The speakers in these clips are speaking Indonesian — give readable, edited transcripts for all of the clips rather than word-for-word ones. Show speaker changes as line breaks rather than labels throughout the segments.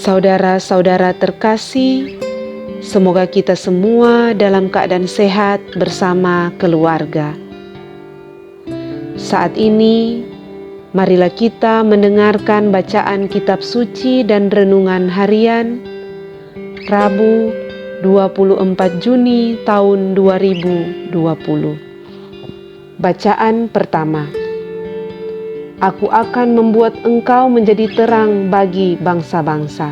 Saudara-saudara terkasih, semoga kita semua dalam keadaan sehat bersama keluarga. Saat ini, marilah kita mendengarkan bacaan kitab suci dan renungan harian Rabu 24 Juni tahun 2020. Bacaan pertama. Aku akan membuat engkau menjadi terang bagi bangsa-bangsa.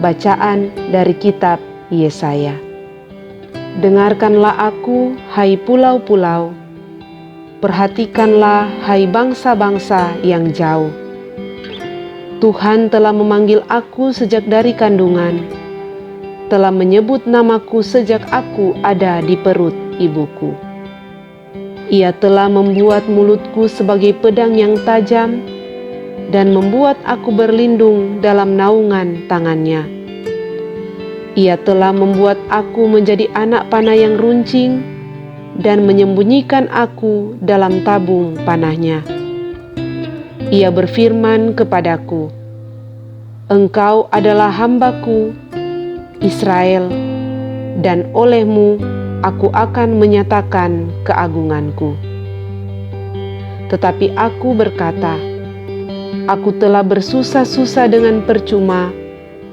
Bacaan dari kitab Yesaya. Dengarkanlah aku, hai pulau-pulau. Perhatikanlah, hai bangsa-bangsa yang jauh. Tuhan telah memanggil aku sejak dari kandungan, telah menyebut namaku sejak aku ada di perut ibuku. Ia telah membuat mulutku sebagai pedang yang tajam dan membuat aku berlindung dalam naungan tangannya. Ia telah membuat aku menjadi anak panah yang runcing dan menyembunyikan aku dalam tabung panahnya. Ia berfirman kepadaku, "Engkau adalah hambaku, Israel, dan olehmu aku akan menyatakan keagunganku." Tetapi aku berkata, "Aku telah bersusah-susah dengan percuma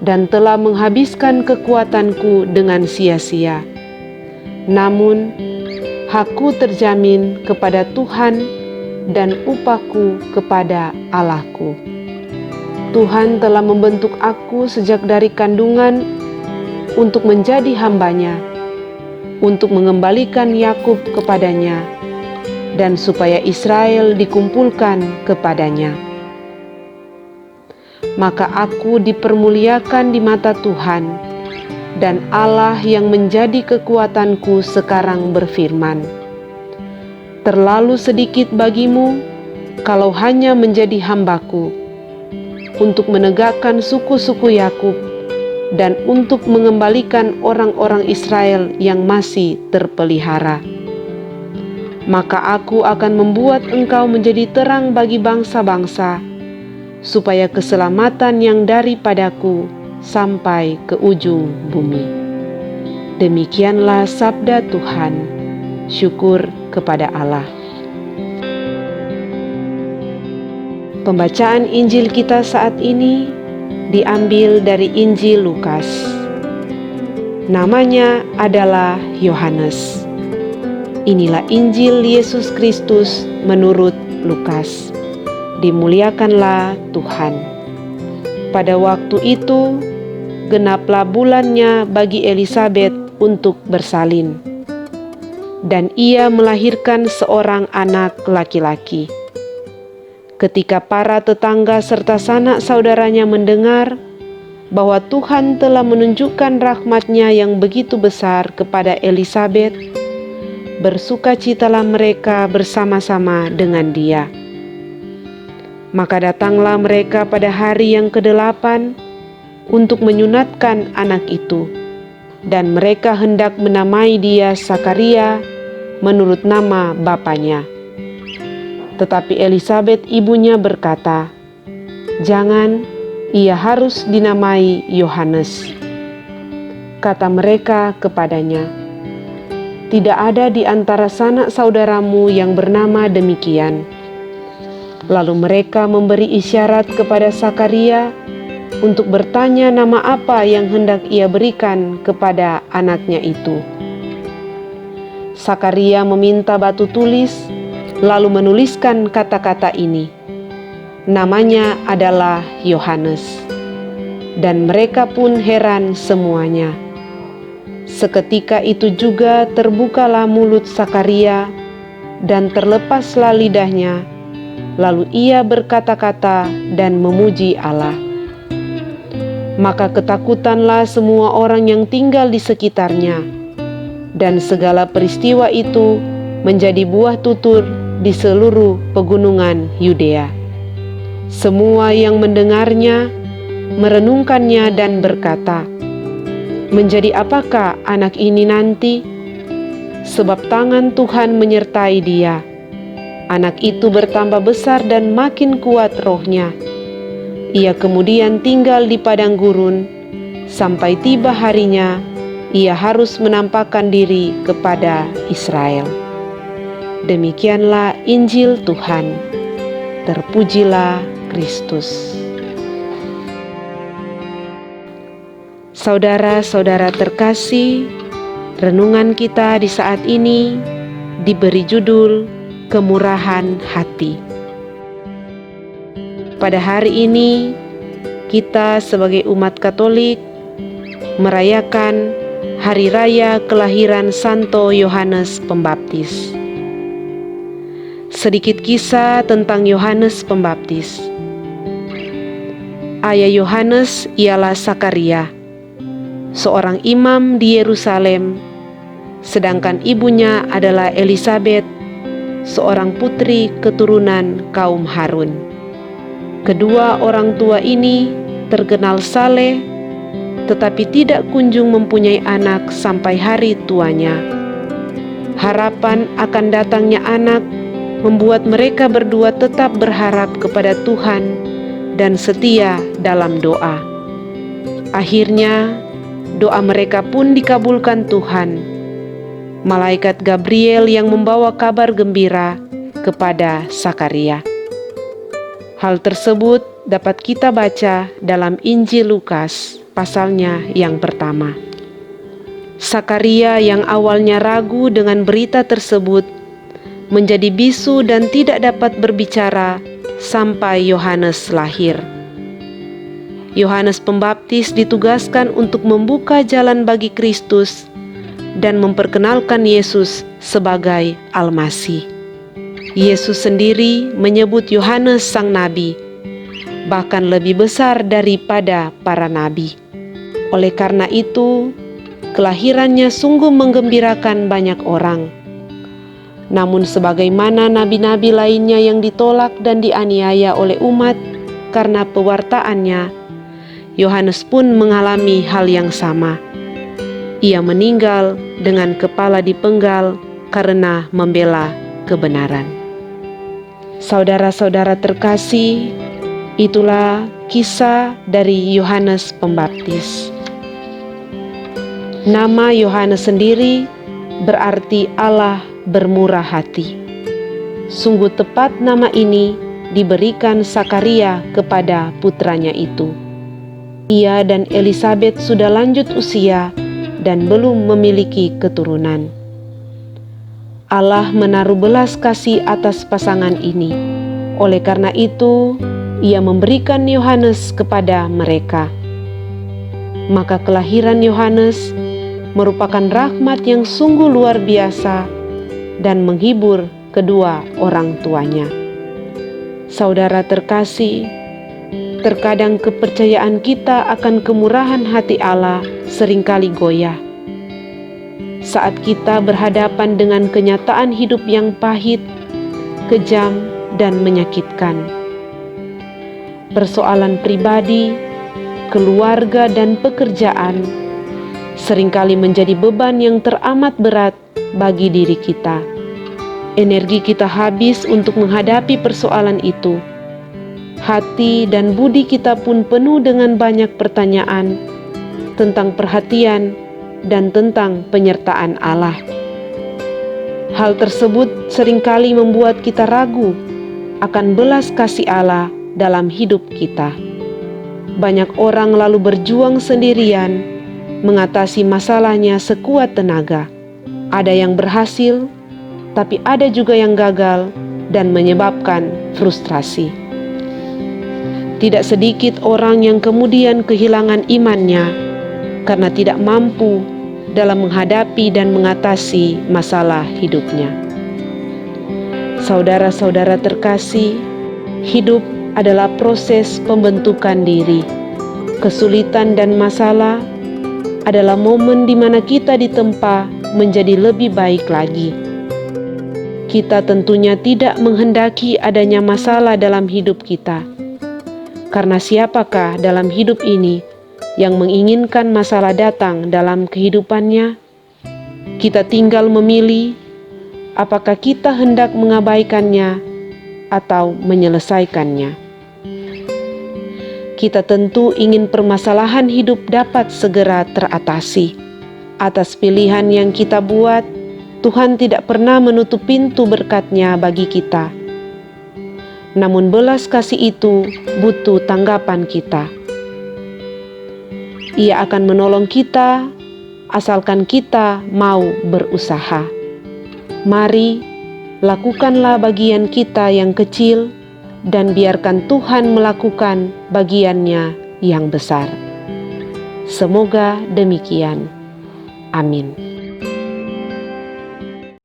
dan telah menghabiskan kekuatanku dengan sia-sia. Namun, hakku terjamin kepada Tuhan dan upahku kepada Allahku. Tuhan telah membentuk aku sejak dari kandungan untuk menjadi hambanya, untuk mengembalikan Yakub kepadanya, dan supaya Israel dikumpulkan kepadanya. Maka aku dipermuliakan di mata Tuhan, dan Allah yang menjadi kekuatanku sekarang berfirman, terlalu sedikit bagimu kalau hanya menjadi hambaku, untuk menegakkan suku-suku Yakub, dan untuk mengembalikan orang-orang Israel yang masih terpelihara. Maka aku akan membuat engkau menjadi terang bagi bangsa-bangsa, supaya keselamatan yang daripadaku sampai ke ujung bumi." Demikianlah sabda Tuhan. Syukur kepada Allah. Pembacaan Injil kita saat ini diambil dari Injil Lukas. Namanya adalah Yohanes. Inilah Injil Yesus Kristus menurut Lukas. Dimuliakanlah Tuhan. Pada waktu itu, genaplah bulannya bagi Elisabet untuk bersalin, dan ia melahirkan seorang anak laki-laki. Ketika para tetangga serta sanak saudaranya mendengar bahwa Tuhan telah menunjukkan rahmat-Nya yang begitu besar kepada Elisabet, bersukacitalah mereka bersama-sama dengan dia. Maka datanglah mereka pada hari yang ke-8 untuk menyunatkan anak itu, dan mereka hendak menamai dia Sakaria menurut nama bapanya. Tetapi Elisabet ibunya berkata, "Jangan, ia harus dinamai Yohanes." Kata mereka kepadanya, "Tidak ada di antara sanak saudaramu yang bernama demikian." Lalu mereka memberi isyarat kepada Sakaria untuk bertanya nama apa yang hendak ia berikan kepada anaknya itu. Sakaria meminta batu tulis, lalu menuliskan kata-kata ini, "Namanya adalah Yohanes." Dan mereka pun heran semuanya. Seketika itu juga terbukalah mulut Sakaria dan terlepaslah lidahnya, lalu ia berkata-kata dan memuji Allah. Maka ketakutanlah semua orang yang tinggal di sekitarnya, dan segala peristiwa itu menjadi buah tutur di seluruh pegunungan Yudea. Semua yang mendengarnya merenungkannya dan berkata, "Menjadi apakah anak ini nanti? Sebab tangan Tuhan menyertai dia." Anak itu bertambah besar dan makin kuat rohnya. Ia kemudian tinggal di padang gurun sampai tiba harinya ia harus menampakkan diri kepada Israel. Demikianlah Injil Tuhan. Terpujilah Kristus. Saudara-saudara terkasih, renungan kita di saat ini diberi judul Kemurahan Hati. Pada hari ini, kita sebagai umat Katolik merayakan Hari Raya Kelahiran Santo Yohanes Pembaptis. Sedikit kisah tentang Yohanes Pembaptis. Ayah Yohanes ialah Sakaria, seorang imam di Yerusalem, sedangkan ibunya adalah Elisabet, seorang putri keturunan kaum Harun. Kedua orang tua ini terkenal saleh, tetapi tidak kunjung mempunyai anak sampai hari tuanya. Harapan akan datangnya anak membuat mereka berdua tetap berharap kepada Tuhan dan setia dalam doa. Akhirnya, doa mereka pun dikabulkan Tuhan. Malaikat Gabriel yang membawa kabar gembira kepada Sakaria. Hal tersebut dapat kita baca dalam Injil Lukas pasalnya yang pertama. Sakaria yang awalnya ragu dengan berita tersebut menjadi bisu dan tidak dapat berbicara sampai Yohanes lahir. Yohanes Pembaptis ditugaskan untuk membuka jalan bagi Kristus dan memperkenalkan Yesus sebagai Al-Masih. Yesus sendiri menyebut Yohanes sang nabi, bahkan lebih besar daripada para nabi. Oleh karena itu, kelahirannya sungguh menggembirakan banyak orang. Namun sebagaimana nabi-nabi lainnya yang ditolak dan dianiaya oleh umat karena pewartaannya, Yohanes pun mengalami hal yang sama. Ia meninggal dengan kepala dipenggal karena membela kebenaran. Saudara-saudara terkasih, itulah kisah dari Yohanes Pembaptis. Nama Yohanes sendiri berarti Allah bermurah hati. Sungguh tepat nama ini diberikan Sakaria kepada putranya itu. Ia dan Elisabet sudah lanjut usia dan belum memiliki keturunan. Allah menaruh belas kasih atas pasangan ini. Oleh karena itu, Ia memberikan Yohanes kepada mereka. Maka kelahiran Yohanes merupakan rahmat yang sungguh luar biasa dan menghibur kedua orang tuanya. Saudara terkasih, terkadang kepercayaan kita akan kemurahan hati Allah seringkali goyah. Saat kita berhadapan dengan kenyataan hidup yang pahit, kejam, dan menyakitkan. Persoalan pribadi, keluarga, dan pekerjaan seringkali menjadi beban yang teramat berat bagi diri kita. Energi kita habis untuk menghadapi persoalan itu. Hati dan budi kita pun penuh dengan banyak pertanyaan tentang perhatian dan tentang penyertaan Allah. Hal tersebut seringkali membuat kita ragu akan belas kasih Allah dalam hidup kita. Banyak orang lalu berjuang sendirian mengatasi masalahnya sekuat tenaga. Ada yang berhasil, tapi ada juga yang gagal dan menyebabkan frustrasi. Tidak sedikit orang yang kemudian kehilangan imannya karena tidak mampu dalam menghadapi dan mengatasi masalah hidupnya. Saudara-saudara terkasih, hidup adalah proses pembentukan diri. Kesulitan dan masalah adalah momen di mana kita ditempa menjadi lebih baik lagi. Kita tentunya tidak menghendaki adanya masalah dalam hidup kita. Karena siapakah dalam hidup ini yang menginginkan masalah datang dalam kehidupannya? Kita tinggal memilih apakah kita hendak mengabaikannya atau menyelesaikannya. kita tentu ingin permasalahan hidup dapat segera teratasi. Atas pilihan yang kita buat, Tuhan tidak pernah menutup pintu berkat-Nya bagi kita. Namun belas kasih itu butuh tanggapan kita. Ia akan menolong kita, asalkan kita mau berusaha. Mari, lakukanlah bagian kita yang kecil, dan biarkan Tuhan melakukan bagiannya yang besar. Semoga demikian. Amin.